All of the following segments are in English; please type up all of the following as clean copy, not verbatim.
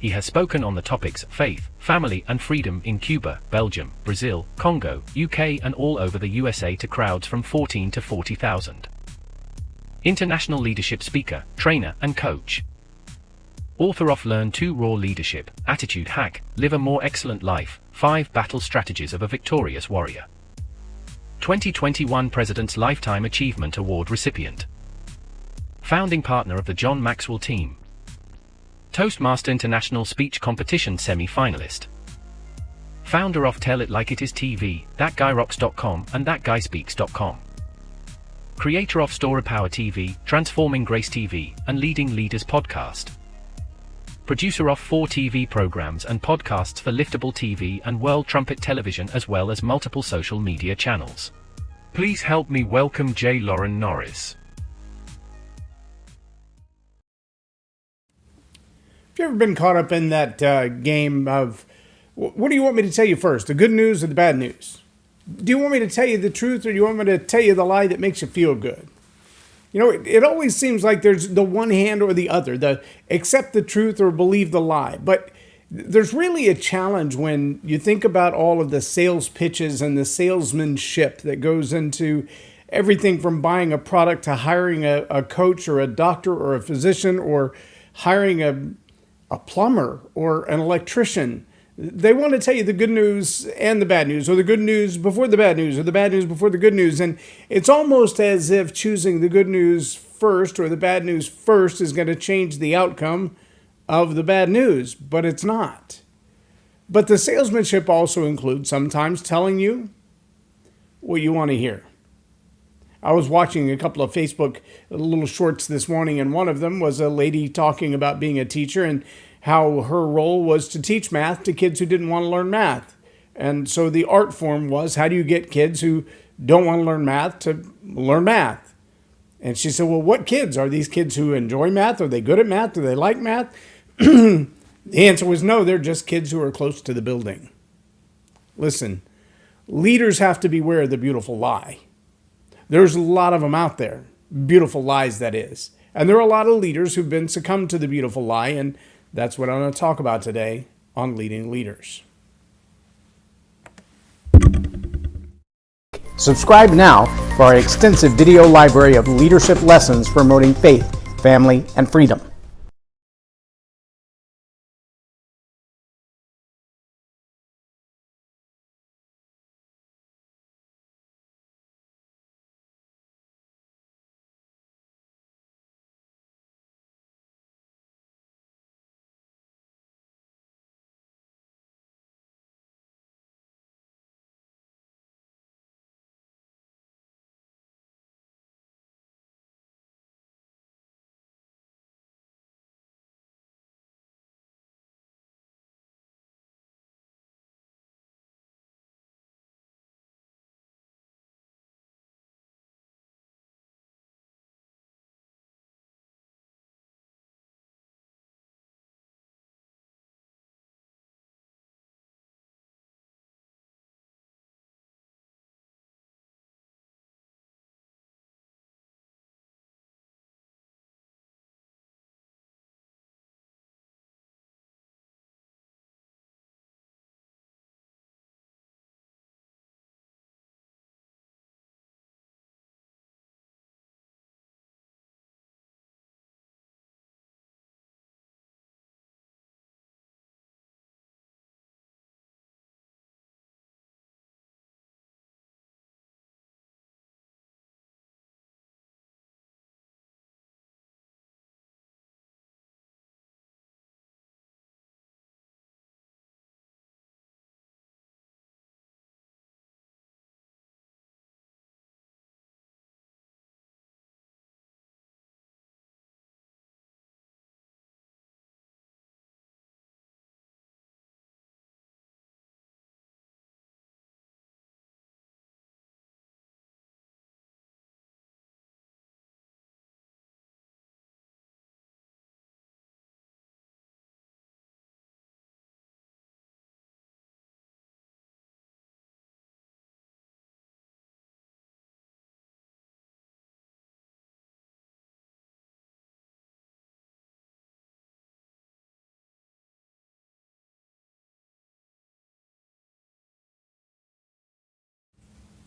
He has spoken on the topics faith, family and freedom in Cuba, Belgium, Brazil, Congo, UK and all over the USA to crowds from 14 to 40,000. International leadership speaker, trainer and coach. Author of Learn to Raw Leadership, Attitude Hack, Live a More Excellent Life, 5 Battle Strategies of a Victorious Warrior. 2021 President's Lifetime Achievement Award recipient. Founding partner of the John Maxwell team. Toastmaster International Speech Competition semi-finalist. Founder of Tell It Like It Is TV, ThatGuyRocks.com and ThatGuySpeaks.com. Creator of Story Power TV, Transforming Grace TV, and Leading Leaders Podcast. Producer of 4 TV programs and podcasts for Liftable TV and World Trumpet Television as well as multiple social media channels. Please help me welcome J Loren Norris. Have you ever been caught up in that game of, what do you want me to tell you first, the good news or the bad news? Do you want me to tell you the truth or do you want me to tell you the lie that makes you feel good? You know, it always seems like there's the one hand or the other, the accept the truth or believe the lie. But there's really a challenge when you think about all of the sales pitches and the salesmanship that goes into everything from buying a product to hiring a coach or a doctor or a physician or hiring a plumber or an electrician. They want to tell you the good news and the bad news, or the good news before the bad news, or the bad news before the good news. And it's almost as if choosing the good news first or the bad news first is going to change the outcome of the bad news, but it's not. But the salesmanship also includes sometimes telling you what you want to hear. I was watching a couple of Facebook little shorts this morning, and one of them was a lady talking about being a teacher and how her role was to teach math to kids who didn't want to learn math. And so the art form was, how do you get kids who don't want to learn math to learn math? And she said, well, what kids? Are these kids who enjoy math? Are they good at math? Do they like math? The answer was no, they're just kids who are close to the building. Listen, leaders have to beware of the beautiful lie. There's a lot of them out there, beautiful lies that is. And there are a lot of leaders who've been succumbed to the beautiful lie, and that's what I'm going to talk about today on Leading Leaders. Subscribe now for our extensive video library of leadership lessons promoting faith, family, and freedom.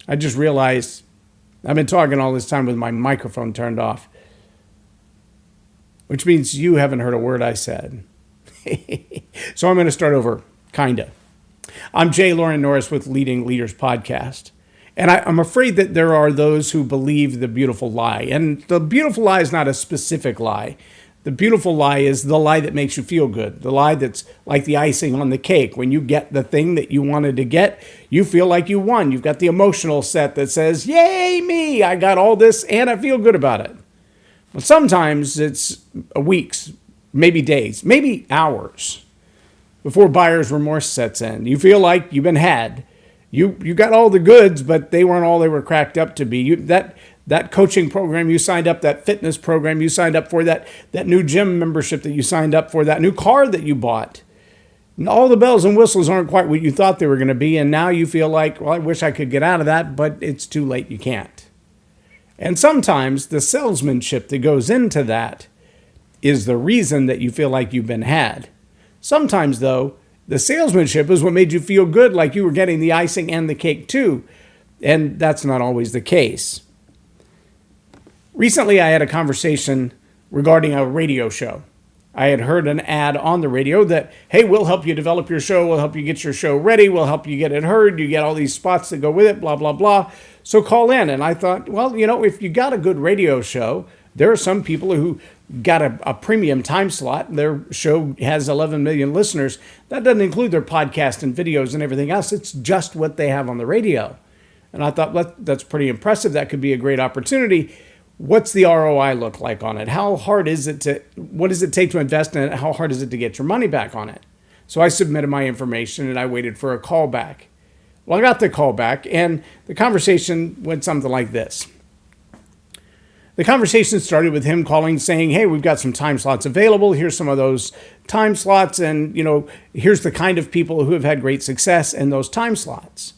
I just realized I've been talking all this time with my microphone turned off, which means you haven't heard a word I said. So I'm going to start over, kinda. I'm J Loren Norris with Leading Leaders Podcast. And I'm afraid that there are those who believe the beautiful lie. And the beautiful lie is not a specific lie. The beautiful lie is the lie that makes you feel good. The lie that's like the icing on the cake. When you get the thing that you wanted to get, you feel like you won. You've got the emotional set that says, yay me, I got all this and I feel good about it. Well, sometimes it's weeks, maybe days, maybe hours before buyer's remorse sets in. You feel like you've been had. You got all the goods, but they weren't all they were cracked up to be. That coaching program you signed up, that fitness program you signed up for, that new gym membership that you signed up for, that new car that you bought, all the bells and whistles aren't quite what you thought they were going to be, and now you feel like, well, I wish I could get out of that, but it's too late, you can't. And sometimes the salesmanship that goes into that is the reason that you feel like you've been had. Sometimes, though, the salesmanship is what made you feel good, like you were getting the icing and the cake too. And that's not always the case. Recently, I had a conversation regarding a radio show. I had heard an ad on the radio that, hey, we'll help you develop your show. We'll help you get your show ready. We'll help you get it heard. You get all these spots that go with it, blah, blah, blah. So call in. And I thought, well, if you got a good radio show, there are some people who got a premium time slot. Their show has 11 million listeners. That doesn't include their podcast and videos and everything else. It's just what they have on the radio. And I thought, that's pretty impressive. That could be a great opportunity. What's the ROI look like on it? How hard is it what does it take to invest in it? How hard is it to get your money back on it? So I submitted my information and I waited for a call back. Well, I got the call back and the conversation went something like this. The conversation started with him calling saying, hey, we've got some time slots available. Here's some of those time slots. And, here's the kind of people who have had great success in those time slots.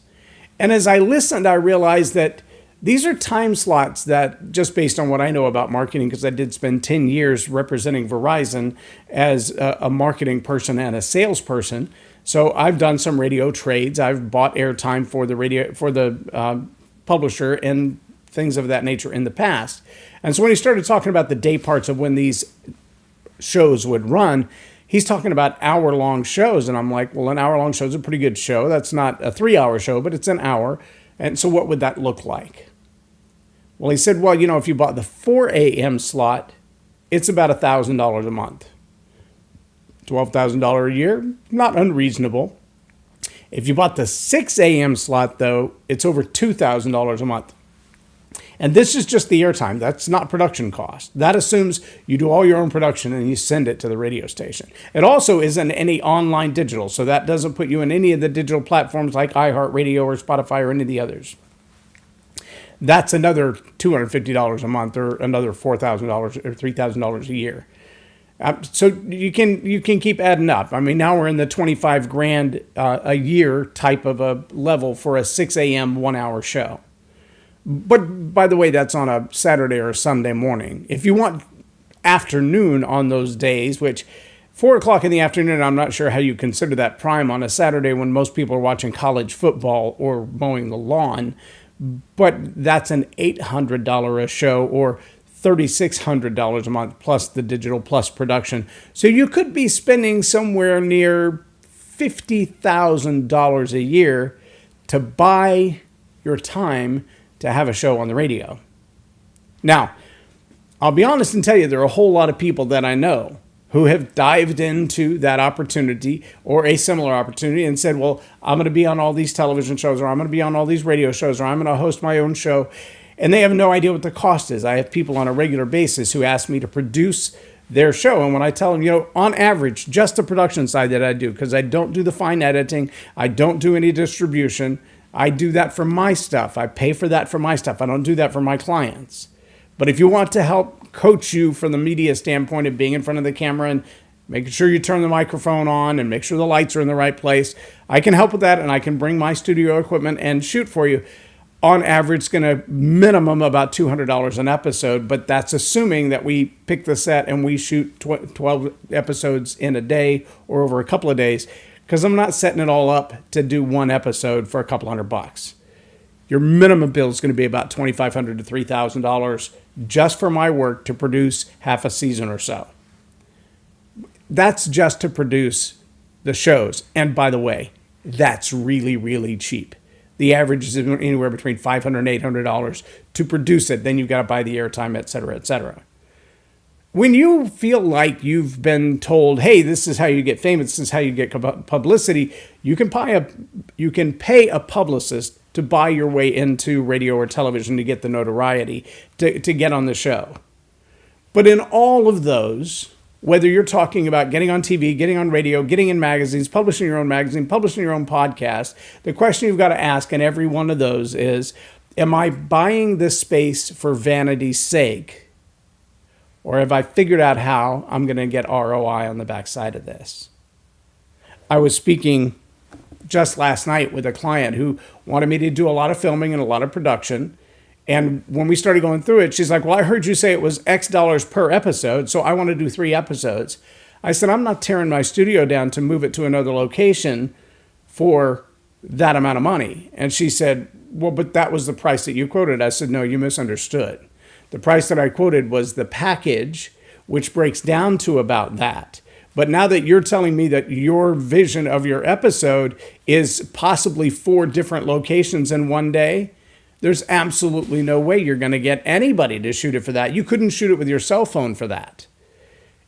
And as I listened, I realized that these are time slots that, just based on what I know about marketing, because I did spend 10 years representing Verizon as a marketing person and a salesperson. So I've done some radio trades. I've bought airtime for the publisher and things of that nature in the past. And so when he started talking about the day parts of when these shows would run, he's talking about hour-long shows. And I'm like, well, an hour-long show is a pretty good show. That's not a 3-hour show, but it's an hour. And so what would that look like? Well, he said, well, if you bought the 4 a.m. slot, it's about $1,000 a month. $12,000 a year, not unreasonable. If you bought the 6 a.m. slot, though, it's over $2,000 a month. And this is just the airtime. That's not production cost. That assumes you do all your own production and you send it to the radio station. It also isn't any online digital, so that doesn't put you in any of the digital platforms like iHeartRadio or Spotify or any of the others. That's another $250 a month or another $4,000 or $3,000 a year. So you can keep adding up. I mean, now we're in the $25,000 a year type of a level for a 6 a.m. 1-hour show. But by the way, that's on a Saturday or a Sunday morning. If you want afternoon on those days, which 4 o'clock in the afternoon, I'm not sure how you consider that prime on a Saturday when most people are watching college football or mowing the lawn, but that's an $800 a show or $3,600 a month plus the digital plus production. So you could be spending somewhere near $50,000 a year to buy your time to have a show on the radio. Now, I'll be honest and tell you, there are a whole lot of people that I know who have dived into that opportunity or a similar opportunity and said, well, I'm going to be on all these television shows, or I'm going to be on all these radio shows, or I'm going to host my own show. And they have no idea what the cost is. I have people on a regular basis who ask me to produce their show. And when I tell them, on average, just the production side that I do, because I don't do the fine editing, I don't do any distribution, I do that for my stuff. I pay for that for my stuff. I don't do that for my clients. But if you want to help coach you from the media standpoint of being in front of the camera and making sure you turn the microphone on and make sure the lights are in the right place, I can help with that, and I can bring my studio equipment and shoot for you. On average, it's going to minimum about $200 an episode, but that's assuming that we pick the set and we shoot 12 episodes in a day or over a couple of days, because I'm not setting it all up to do one episode for a couple $100. your minimum bill is going to be about $2,500 to $3,000 just for my work to produce half a season or so. That's just to produce the shows. And by the way, that's really, really cheap. The average is anywhere between $500 and $800 to produce it. Then you've got to buy the airtime, et cetera, et cetera. When you feel like you've been told, hey, this is how you get famous, this is how you get publicity, you can pay a publicist to buy your way into radio or television to get the notoriety, to get on the show. But in all of those, whether you're talking about getting on TV, getting on radio, getting in magazines, publishing your own magazine, publishing your own podcast, the question you've got to ask in every one of those is, am I buying this space for vanity's sake? Or have I figured out how I'm going to get ROI on the backside of this? I was speaking just last night with a client who wanted me to do a lot of filming and a lot of production. And when we started going through it, she's like, well, I heard you say it was X dollars per episode, so I want to do 3 episodes. I said, I'm not tearing my studio down to move it to another location for that amount of money. And she said, well, but that was the price that you quoted. I said, no, you misunderstood. The price that I quoted was the package, which breaks down to about that. But now that you're telling me that your vision of your episode is possibly 4 different locations in one day, there's absolutely no way you're going to get anybody to shoot it for that. You couldn't shoot it with your cell phone for that.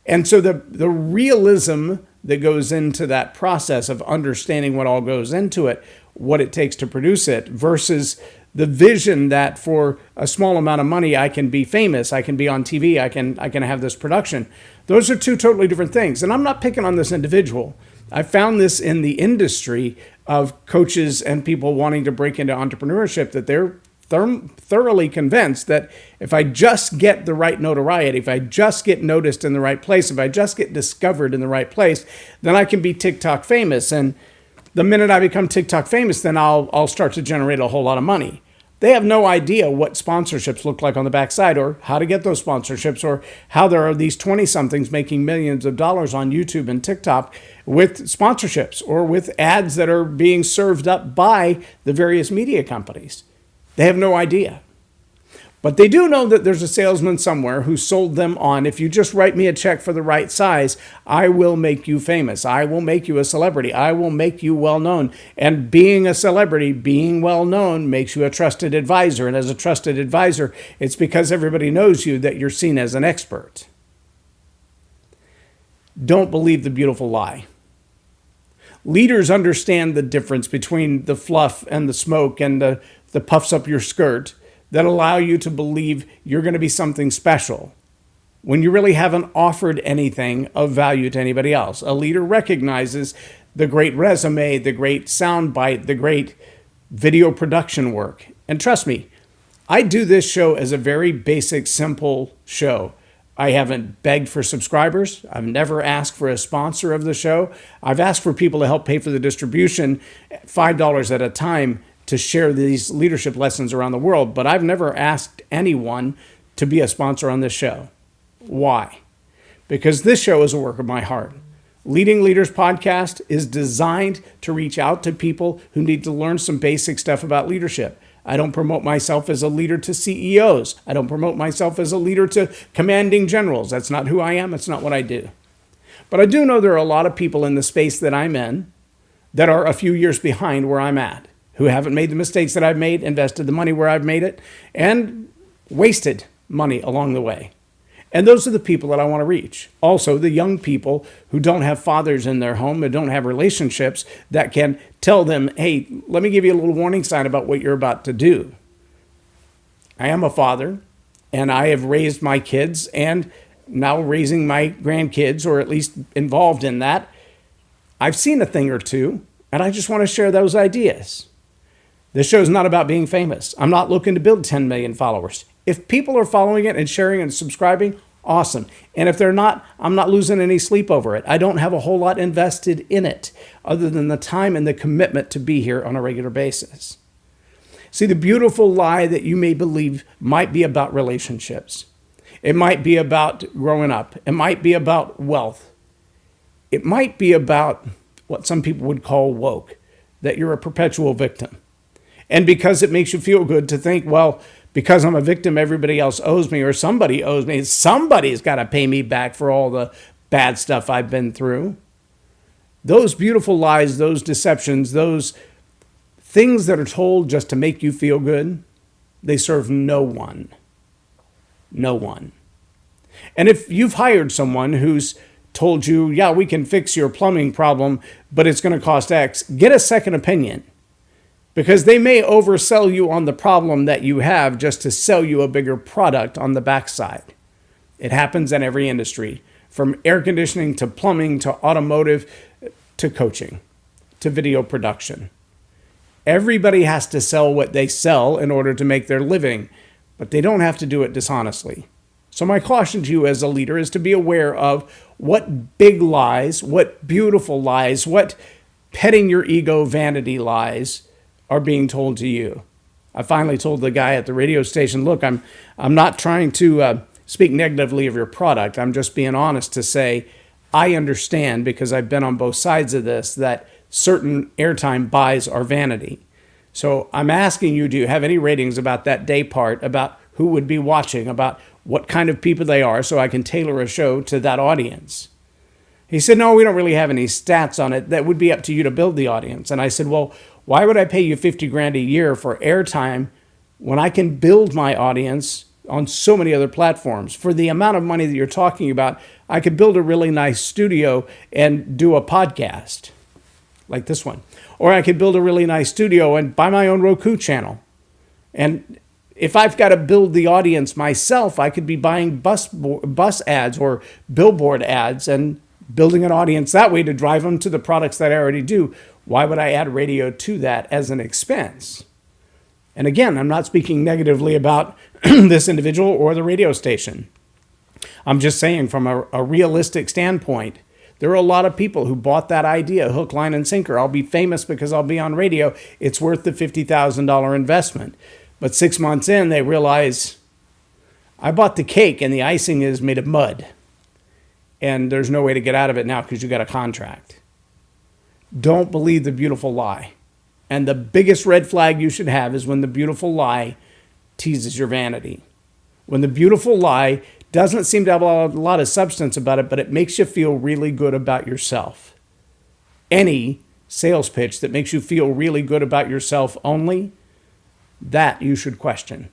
And so the realism that goes into that process of understanding what all goes into it, what it takes to produce it, versus the vision that for a small amount of money, I can be famous, I can be on TV, I can have this production. Those are 2 totally different things. And I'm not picking on this individual. I found this in the industry of coaches and people wanting to break into entrepreneurship, that they're thoroughly convinced that if I just get the right notoriety, if I just get noticed in the right place, if I just get discovered in the right place, then I can be TikTok famous. And the minute I become TikTok famous, then I'll start to generate a whole lot of money. They have no idea what sponsorships look like on the backside, or how to get those sponsorships, or how there are these 20-somethings making millions of dollars on YouTube and TikTok with sponsorships or with ads that are being served up by the various media companies. They have no idea. But they do know that there's a salesman somewhere who sold them on, if you just write me a check for the right size, I will make you famous. I will make you a celebrity. I will make you well known. And being a celebrity, being well known, makes you a trusted advisor. And as a trusted advisor, it's because everybody knows you that you're seen as an expert. Don't believe the beautiful lie. Leaders understand the difference between the fluff and the smoke and the puffs up your skirt that allow you to believe you're going to be something special when you really haven't offered anything of value to anybody else. A leader recognizes the great resume, the great soundbite, the great video production work. And trust me, I do this show as a very basic, simple show. I haven't begged for subscribers. I've never asked for a sponsor of the show. I've asked for people to help pay for the distribution, $5 at a time, to share these leadership lessons around the world, but I've never asked anyone to be a sponsor on this show. Why? Because this show is a work of my heart. Leading Leaders Podcast is designed to reach out to people who need to learn some basic stuff about leadership. I don't promote myself as a leader to CEOs. I don't promote myself as a leader to commanding generals. That's not who I am. It's not what I do. But I do know there are a lot of people in the space that I'm in that are a few years behind where I'm at, who haven't made the mistakes that I've made, invested the money where I've made it, and wasted money along the way. And those are the people that I want to reach. Also, the young people who don't have fathers in their home, who don't have relationships that can tell them, hey, let me give you a little warning sign about what you're about to do. I am a father, and I have raised my kids and now raising my grandkids, or at least involved in that. I've seen a thing or two, and I just want to share those ideas. This show is not about being famous. I'm not looking to build 10 million followers. If people are following it and sharing and subscribing, awesome. And if they're not, I'm not losing any sleep over it. I don't have a whole lot invested in it other than the time and the commitment to be here on a regular basis. See, the beautiful lie that you may believe might be about relationships. It might be about growing up. It might be about wealth. It might be about what some people would call woke, that you're a perpetual victim. And because it makes you feel good to think, well, because I'm a victim, everybody else owes me, or somebody owes me. Somebody's got to pay me back for all the bad stuff I've been through. Those beautiful lies, those deceptions, those things that are told just to make you feel good, they serve no one. No one. And if you've hired someone who's told you, yeah, we can fix your plumbing problem, but it's going to cost X, get a second opinion. Because they may oversell you on the problem that you have just to sell you a bigger product on the backside. It happens in every industry, from air conditioning to plumbing to automotive to coaching to video production. Everybody has to sell what they sell in order to make their living, but they don't have to do it dishonestly. So my caution to you as a leader is to be aware of what big lies, what beautiful lies, what petting your ego vanity lies are being told to you. I finally told the guy at the radio station, look, I'm not trying to speak negatively of your product. I'm just being honest to say, I understand, because I've been on both sides of this, that certain airtime buys are vanity. So I'm asking you, do you have any ratings about that day part, about who would be watching, about what kind of people they are, so I can tailor a show to that audience? He said, no, we don't really have any stats on it. That would be up to you to build the audience. And I said, well, why would I pay you $50,000 a year for airtime when I can build my audience on so many other platforms? For the amount of money that you're talking about, I could build a really nice studio and do a podcast like this one. Or I could build a really nice studio and buy my own Roku channel. And if I've got to build the audience myself, I could be buying bus ads or billboard ads and building an audience that way to drive them to the products that I already do. Why would I add radio to that as an expense? And again, I'm not speaking negatively about this individual or the radio station. I'm just saying from a realistic standpoint, there are a lot of people who bought that idea, hook, line, and sinker. I'll be famous because I'll be on radio. It's worth the $50,000 investment. But 6 months in, they realize, I bought the cake and the icing is made of mud. And there's no way to get out of it now because you got a contract. Don't believe the beautiful lie. And the biggest red flag you should have is when the beautiful lie teases your vanity. When the beautiful lie doesn't seem to have a lot of substance about it, but it makes you feel really good about yourself. Any sales pitch that makes you feel really good about yourself only, that you should question.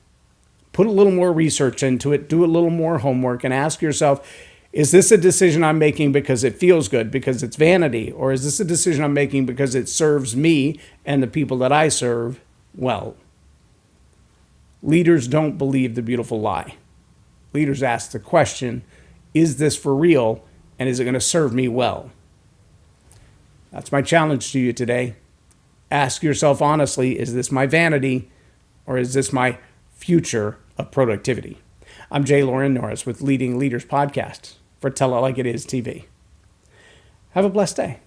Put a little more research into it, do a little more homework, and ask yourself, is this a decision I'm making because it feels good, because it's vanity? Or is this a decision I'm making because it serves me and the people that I serve well? Leaders don't believe the beautiful lie. Leaders ask the question, is this for real, and is it going to serve me well? That's my challenge to you today. Ask yourself honestly, is this my vanity, or is this my future of productivity? I'm J Loren Norris with Leading Leaders Podcast for Tell It Like It Is TV. Have a blessed day.